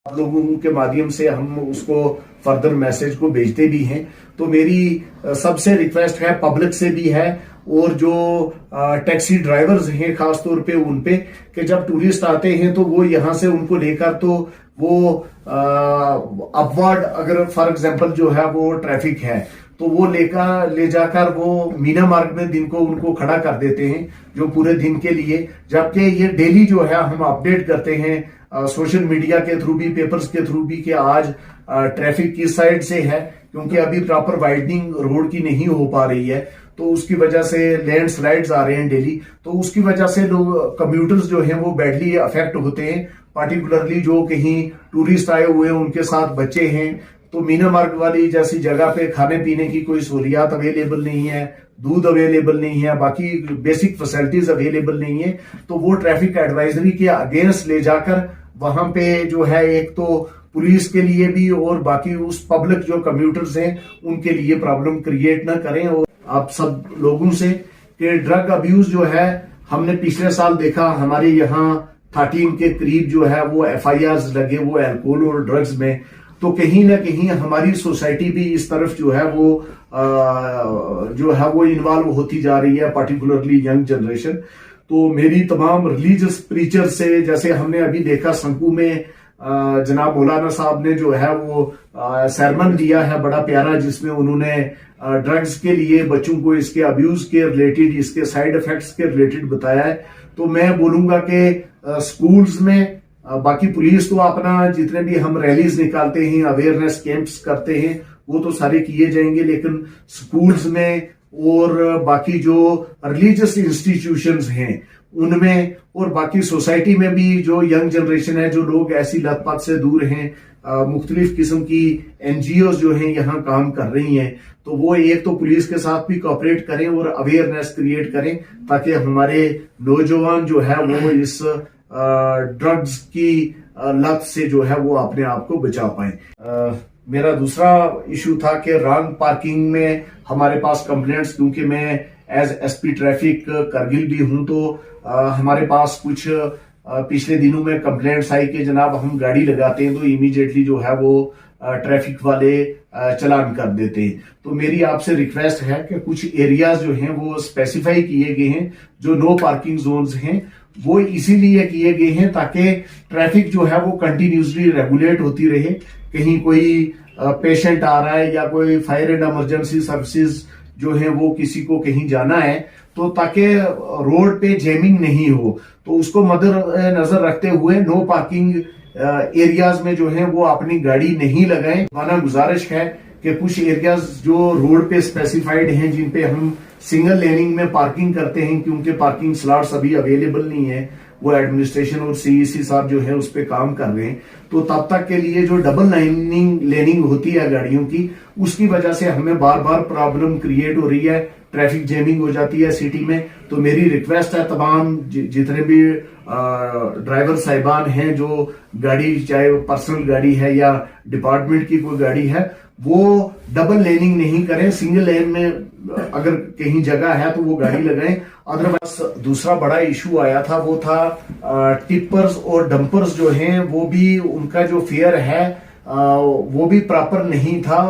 आप लोगों के माध्यम से हम उसको फर्दर मैसेज को भेजते भी हैं। तो मेरी सबसे रिक्वेस्ट है, पब्लिक से भी है और जो टैक्सी ड्राइवर्स हैं खासतौर पे उन पे, कि जब टूरिस्ट आते हैं तो वो यहाँ से उनको लेकर तो वो अपवर्ड, अगर फॉर एग्जांपल जो है वो ट्रैफिक है तो वो ले जाकर वो मीना मार्ग में दिन को उनको खड़ा कर देते हैं जो पूरे दिन के लिए, जबकि ये डेली जो है हम अपडेट करते हैं सोशल मीडिया के थ्रू भी, पेपर्स के थ्रू भी, कि आज ट्रैफिक किस साइड से है, क्योंकि अभी प्रॉपर वाइडनिंग रोड की नहीं हो पा रही है तो उसकी वजह से लैंडस्लाइड्स आ रहे हैं डेली, तो उसकी वजह से लोग कम्यूटर्स जो हैं वो बैडली अफेक्ट होते हैं, पार्टिकुलरली जो कहीं टूरिस्ट आए हुए हैं उनके साथ बच्चे हैं। तो मीना मार्ग वाली जैसी जगह पे खाने पीने की कोई सहूलियात अवेलेबल नहीं है, दूध अवेलेबल नहीं है, बाकी बेसिक फैसिलिटीज अवेलेबल नहीं है, तो वो ट्रैफिक एडवाइजरी के अगेंस्ट ले जाकर वहां पे जो है एक तो पुलिस के लिए भी और बाकी उस पब्लिक जो कम्यूटर्स हैं उनके लिए प्रॉब्लम क्रिएट ना करें। और आप सब लोगों से कि ड्रग अब्यूज जो है हमने पिछले साल देखा, हमारे यहाँ 13 के करीब जो है वो FIRs लगे वो अल्कोहल और ड्रग्स में, तो कहीं ना कहीं हमारी सोसाइटी भी इस तरफ जो है वो इन्वॉल्व होती जा रही है, पार्टिकुलरली यंग जनरेशन। तो मेरी तमाम रिलीजियस प्रीचर से, जैसे हमने अभी देखा संकू में जनाब मौलाना साहब ने जो है वो सरमन दिया है बड़ा प्यारा, जिसमें उन्होंने ड्रग्स के लिए बच्चों को इसके अब्यूज के रिलेटेड, इसके साइड इफेक्ट्स के रिलेटेड बताया है। तो मैं बोलूंगा कि स्कूल्स में, बाकी पुलिस तो अपना जितने भी हम रैलीज निकालते हैं, अवेयरनेस कैंप्स करते हैं, वो तो सारे किए जाएंगे, लेकिन स्कूल्स में और बाकी जो रिलीजियस इंस्टीट्यूशंस हैं उनमें और बाकी सोसाइटी में भी जो यंग जनरेशन है, जो लोग ऐसी लत पत से दूर हैं, मुख्तलिफ किस्म की NGOs जो हैं यहाँ काम कर रही हैं, तो वो एक तो पुलिस के साथ भी कोऑपरेट करें और अवेयरनेस क्रिएट करें ताकि हमारे नौजवान जो है वो इस ड्रग्स की लत से जो है वो अपने आप को बचा पाए। मेरा दूसरा इशू था कि रॉन्ग पार्किंग में हमारे पास कंप्लेंट्स, क्योंकि मैं एज SP ट्रैफिक करगिल भी हूं, तो हमारे पास कुछ पिछले दिनों में कंप्लेंट्स आई कि जनाब हम गाड़ी लगाते हैं तो इमीडिएटली जो है वो ट्रैफिक वाले चलान कर देते हैं। तो मेरी आपसे रिक्वेस्ट है कि कुछ एरियाज जो हैं वो स्पेसिफाई किए गए हैं, जो नो पार्किंग जोन्स हैं, वो इसीलिए किए गए हैं ताकि ट्रैफिक जो है वो कंटिन्यूसली रेगुलेट होती रहे। कहीं कोई पेशेंट आ रहा है या कोई फायर एंड इमरजेंसी सर्विसेज जो है वो किसी को कहीं जाना है, तो ताकि रोड पे जैमिंग नहीं हो, तो उसको मद्देनजर रखते हुए नो पार्किंग एरियाज में जो है वो अपनी गाड़ी नहीं लगाएं। माना गुजारिश है कि कुछ एरियाज जो रोड पे स्पेसिफाइड हैं, जिन पे हम सिंगल लेनिंग में पार्किंग करते हैं, क्योंकि पार्किंग स्लॉट्स अभी अवेलेबल नहीं है, वो एडमिनिस्ट्रेशन और CEC साहब जो है उस पे काम कर रहे हैं, तो तब तक के लिए जो डबल लेनिंग होती है गाड़ियों की, उसकी वजह से हमें बार बार प्रॉब्लम क्रिएट हो रही है, ट्रैफिक जैमिंग हो जाती है सिटी में। तो मेरी रिक्वेस्ट है तमाम जितने भी ड्राइवर साहिबान हैं, जो गाड़ी चाहे पर्सनल गाड़ी है या डिपार्टमेंट की कोई गाड़ी है, वो डबल लेनिंग नहीं करें, सिंगल लेन में अगर कहीं जगह है तो वो गाड़ी लगाएं। अदरवाइज दूसरा बड़ा इशू आया था वो था टिपर्स और डंपर्स जो हैं वो भी, उनका जो फेयर है वो भी प्रॉपर नहीं था,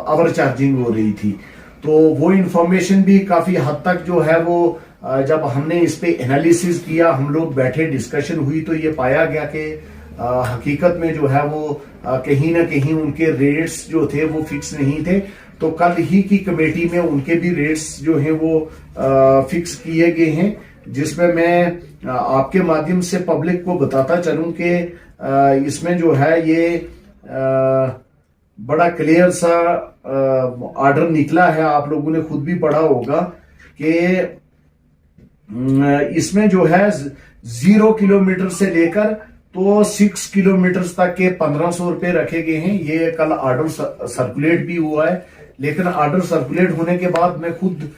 ओवर चार्जिंग हो रही थी। तो वो इंफॉर्मेशन भी काफी हद तक जो है वो जब हमने इस पे एनालिसिस किया, हम लोग बैठे, डिस्कशन हुई, तो ये पाया गया कि हकीकत में जो है वो कहीं ना कहीं उनके रेट्स जो थे वो फिक्स नहीं थे। तो कल ही की कमेटी में उनके भी रेट्स जो हैं वो फिक्स किए गए हैं, जिसमें मैं आपके माध्यम से पब्लिक को बताता चलूं कि इसमें जो है ये बड़ा क्लियर सा ऑर्डर निकला है, आप लोगों ने खुद भी पढ़ा होगा कि इसमें जो है 0 किलोमीटर से लेकर तो 6 किलोमीटर तक के 1500 रुपए रखे गए हैं। ये कल ऑर्डर सर्कुलेट भी हुआ है, लेकिन ऑर्डर सर्कुलेट होने के बाद मैं खुद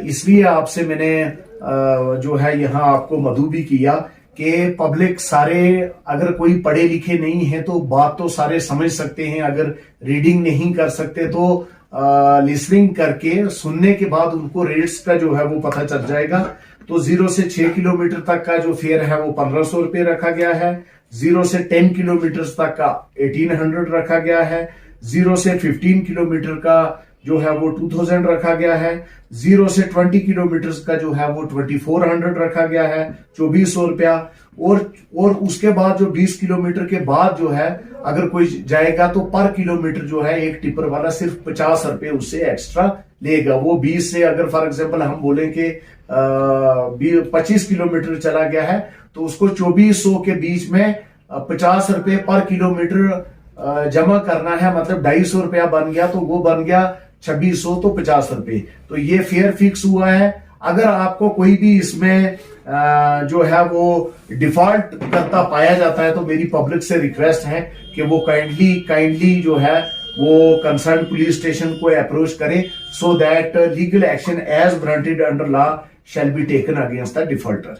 इसलिए आपसे मैंने जो है यहाँ आपको मदऊ भी किया कि पब्लिक सारे, अगर कोई पढ़े लिखे नहीं है तो बात तो सारे समझ सकते हैं, अगर रीडिंग नहीं कर सकते तो लिसनिंग करके सुनने के बाद उनको रेट्स का जो है वो पता चल जाएगा। तो 0 से 6 किलोमीटर तक का जो फेयर है वो 1500 रुपए रखा गया है, 0 से 10 किलोमीटर तक का 1800 रखा गया है, 0 से 15 किलोमीटर का जो है वो 2000 रखा गया है, 0 से 20 किलोमीटर का जो है वो 2400 रखा गया है, 2400 रुपया। और उसके बाद जो 20 किलोमीटर के बाद जो है अगर कोई जाएगा तो पर किलोमीटर जो है एक टिपर वाला सिर्फ 50 रुपए उससे एक्स्ट्रा लेगा। वो 20 से अगर फॉर एग्जांपल हम बोलें कि 25 किलोमीटर चला गया है तो उसको 2400 के बीच में 50 रुपए पर किलोमीटर जमा करना है, मतलब 250 रुपया बन गया, तो वो बन गया 2600, तो 50 रुपए। तो ये फेयर फिक्स हुआ है। अगर आपको कोई भी इसमें जो है वो डिफॉल्ट करता पाया जाता है तो मेरी पब्लिक से रिक्वेस्ट है कि वो काइंडली जो है वो कंसर्न पुलिस स्टेशन को अप्रोच करें, so that legal action as warranted under law shall be taken against the defaulter.